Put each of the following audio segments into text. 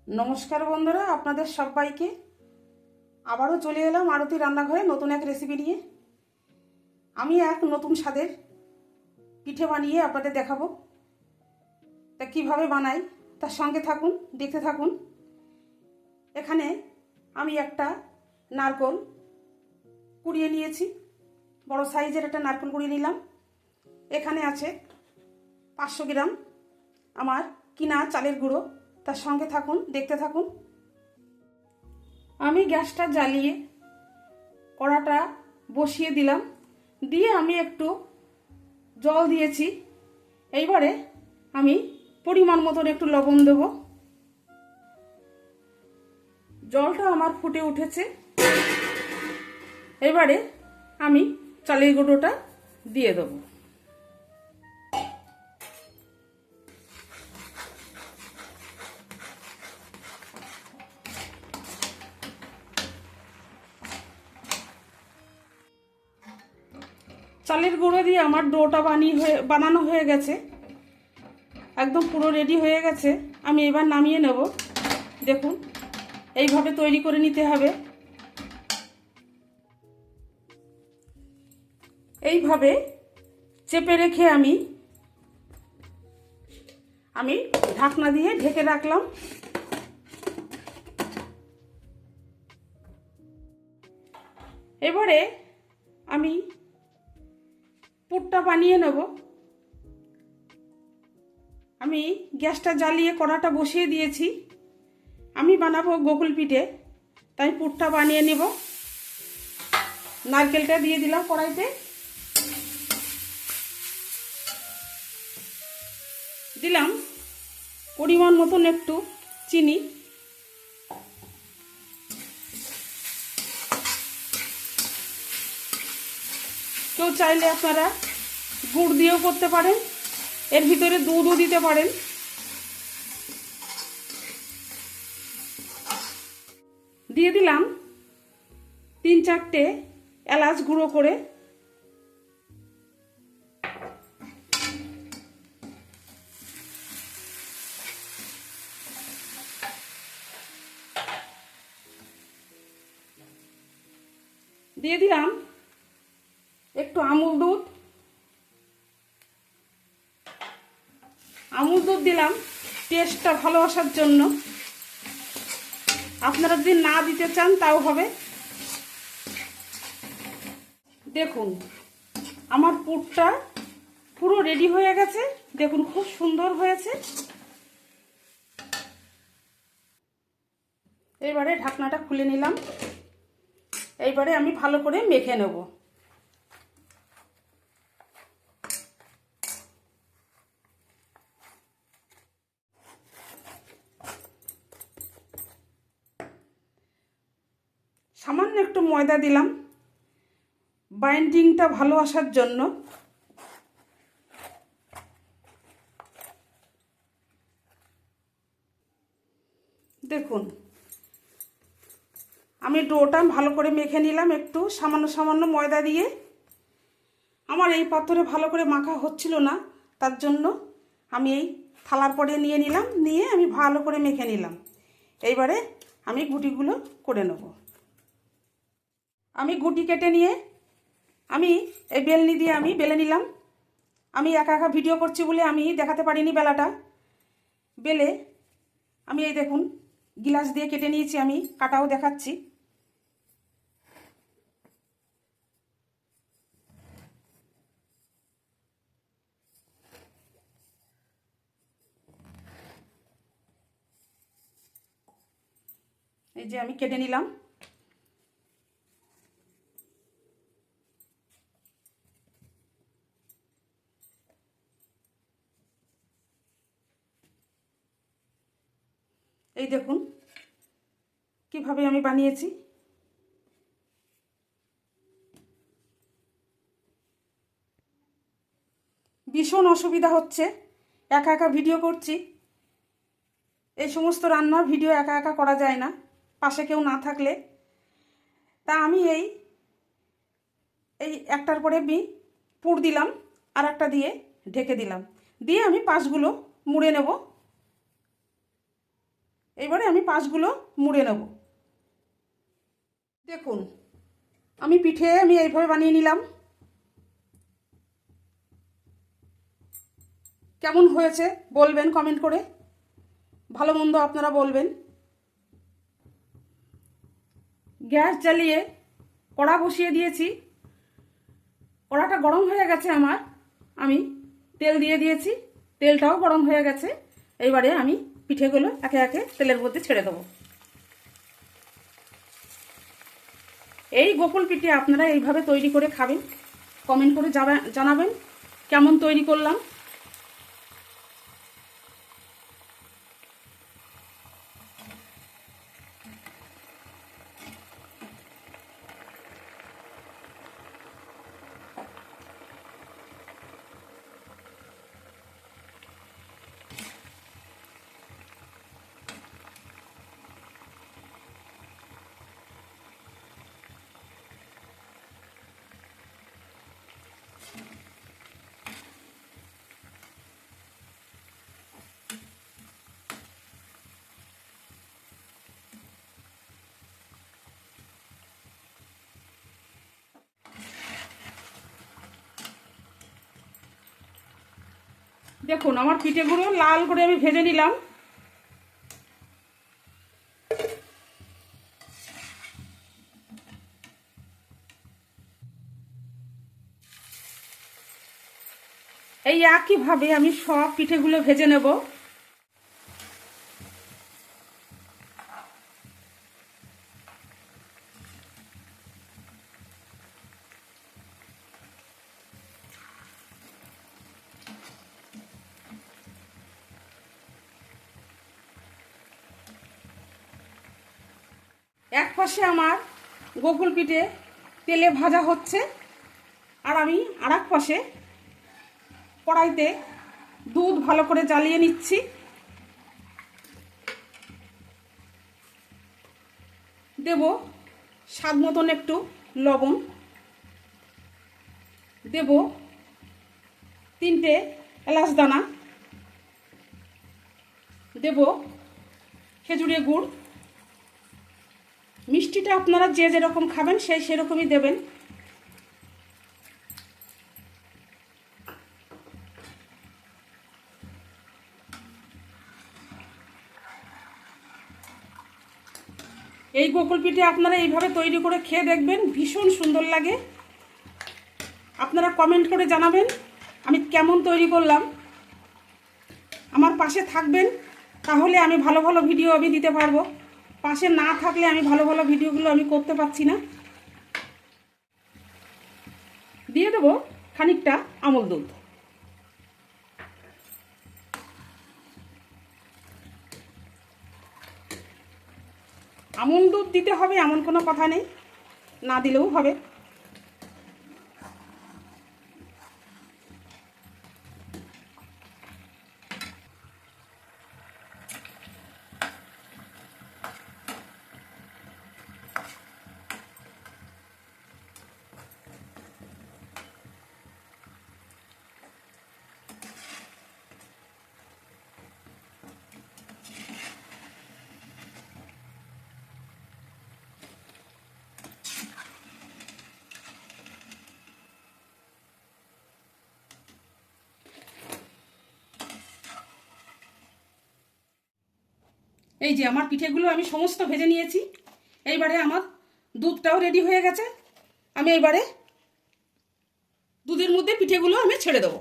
নমস্কার বন্ধুরা, আপনাদের সবাইকে আবারও চলে এলাম আরতি রান্নাঘরে নতুন এক রেসিপি নিয়ে। আমি এক নতুন স্বাদের পিঠে বানিয়ে আপনাদের দেখাবো। তা কিভাবে বানাই তার সঙ্গে থাকুন, দেখতে থাকুন। এখানে আমি একটা নারকেল কুড়িয়ে নিয়েছি, বড় সাইজের একটা নারকেল কুড়িয়ে নিলাম। এখানে আছে 500 গ্রাম আমার কিনা চালের গুঁড়ো। তার সঙ্গে থাকুন, দেখতে থাকুন। আমি গ্যাসটা জ্বালিয়ে কড়াটা বসিয়ে দিলাম, দিয়ে আমি একটু জল দিয়েছি। এইবারে আমি পরিমাণ মতন একটু লবণ দেব। জলটা আমার ফুটে উঠেছে, এবারে আমি চালের গুঁড়োটা দিয়ে দেবো। চালের গুঁড়ো দিয়ে আমার ডোটা বানানো হয়ে গেছে, একদম পুরো রেডি হয়ে গেছে। আমি এবার নামিয়ে নেব। দেখুন, এইভাবে তৈরি করে নিতে হবে। এইভাবে চেপে রেখে আমি ঢাকনা দিয়ে ঢেকে রাখলাম। এবারে আমি পুরটা বানিয়ে নেব। আমি গ্যাসটা জ্বালিয়ে কড়াটা বসিয়ে দিয়েছি। আমি বানাবো গোকুল পিঠে, তাই পুরটা বানিয়ে নেব। নারকেলটা দিয়ে দিলাম কড়াইতে, দিলাম পরিমাণ মতন একটু চিনি, কেউ চাইলে আপনারা গুড় দিয়েও করতে পারেন, এর ভিতরে দুধও দিতে পারেন। দিয়ে দিলাম 3-4টে এলাচ গুঁড়ো করে। দিয়ে দিলাম একটু আমুল দুধ। আমুল দুধ দিলাম টেস্টটা ভালো আসার জন্য। আপনারা যদি না দিতে চান তাও হবে। দেখুন, আমার পুরটা পুরো রেডি হয়ে গেছে। দেখুন, খুব সুন্দর হয়েছে। এবারে ঢাকনাটা খুলে নিলাম। এইবারে আমি ভালো করে মেখে নেব। সামান্য একটু ময়দা দিলাম বাইন্ডিংটা ভালো আসার জন্য। দেখুন, আমি ডোটা ভালো করে মেখে নিলাম একটু সামান্য সামান্য ময়দা দিয়ে। আমার এই পাত্রে ভালো করে মাখা হচ্ছিল না, তার জন্য আমি এই থালার পরে নিয়ে নিলাম, নিয়ে আমি ভালো করে মেখে নিলাম। এইবারে আমি গুটিগুলো করে নেব। আমি গুটি কেটে নিয়ে আমি এই বেলনি দিয়ে আমি বেলে নিলাম। আমি একা একা ভিডিও করছি বলে আমি দেখাতে পারিনি বেলাটা। বেলে আমি এই দেখুন গিলাস দিয়ে কেটে নিয়েছি, আমি কাটাও দেখাচ্ছি। এই যে আমি কেটে নিলাম। এই দেখুন কিভাবে আমি বানিয়েছি। ভীষণ অসুবিধা হচ্ছে, একা একা ভিডিও করছি। এই সমস্ত রান্নার ভিডিও একা একা করা যায় না, পাশে কেউ না থাকলে। তা আমি এই এই একটার পরে আমি পুর দিলাম, আর একটা দিয়ে ঢেকে দিলাম, দিয়ে আমি পাশগুলো মুড়ে নেব। এইবারে আমি পাশগুলো মুড়ে নেব। দেখুন আমি পিঠে এইভাবে বানিয়ে নিলাম। কেমন হয়েছে বলবেন কমেন্ট করে, ভালো মন্দ আপনারা বলবেন। গ্যাস জ্বালিয়ে কড়া বসিয়ে দিয়েছি, কড়াটা গরম হয়ে গেছে আমার। আমি তেল দিয়ে দিয়েছি, তেলটাও গরম হয়ে গেছে। এইবারে আমি পিঠেগুলো একে একে তেলের মধ্যে ছেড়ে দেবো। এই গোকুল পিঠে আপনারা এইভাবে তৈরি করে খাবেন, কমেন্ট করে জানাবেন কেমন তৈরি করলাম। দেখুন আমার পিঠেগুলো লাল করে আমি ভেজে নিলাম। এই একইভাবে আমি সব পিঠেগুলো ভেজে নেব। এক পাশে আমার গোকুল পিঠে তেলে ভাজা হচ্ছে, আর আমি আর এক পাশে কড়াইতে দুধ ভালো করে জ্বালিয়ে নিচ্ছি। দেব স্বাদ মতন একটু লবণ, দেব 3টে এলাচ দানা, দেব খেজুরের গুড়। মিষ্টিটা আপনারা যে যেরকম খাবেন সেরকমই দেবেন। এই গোকুল পিঠে আপনারা এইভাবে তৈরি করে খেয়ে দেখবেন, ভীষণ সুন্দর লাগে। আপনারা কমেন্ট করে জানাবেন আমি কেমন তৈরি করলাম। আমার পাশে থাকবেন, তাহলে আমি ভালো ভালো ভিডিও আমি দিতে পারবো। পাশে না থাকলে আমি ভালো ভালো ভিডিওগুলো আমি করতে পারছি না। দিয়ে দেবো খানিকটা আমল দুধ। আমল দুধ দিতে হবে এমন কোনো কথা নেই, না দিলেও হবে। এই যে আমার পিঠেগুলো আমি সমস্ত ভেজে নিয়েছি। এইবারে আমার দুধটাও রেডি হয়ে গেছে। আমি এইবারে দুধের মধ্যে পিঠেগুলো আমি ছেড়ে দেবো।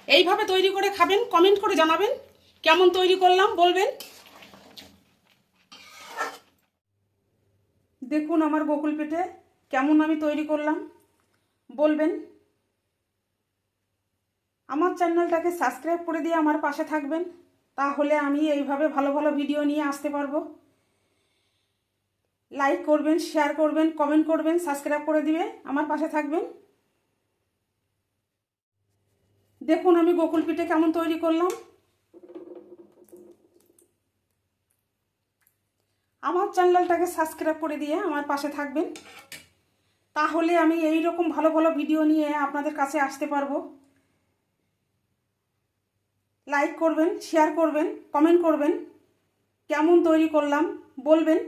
এইভাবে তৈরি করে খাবেন, কমেন্ট করে জানাবেন কেমন তৈরি করলাম বলবেন। দেখুন আমার গোকুল পিঠে কেমন আমি তৈরি করলাম বলবেন। আমার চ্যানেলটাকে সাবস্ক্রাইব করে দিয়ে আমার পাশে থাকবেন, তাহলে আমি এইভাবে ভালো ভালো ভিডিও নিয়ে আসতে পারবো। লাইক করবেন, শেয়ার করবেন, কমেন্ট করবেন, সাবস্ক্রাইব করে দিবে, আমার পাশে থাকবেন। দেখুন আমি গোকুল পিঠে কেমন তৈরি করলাম। আমার চ্যানেলটাকে সাবস্ক্রাইব করে দিয়ে আমার পাশে থাকবেন, তাহলে আমি এই রকম ভালো ভালো ভিডিও নিয়ে আপনাদের কাছে আসতে পারবো। লাইক করবেন, শেয়ার করবেন, কমেন্ট করবেন, কেমন তৈরি করলাম বলবেন।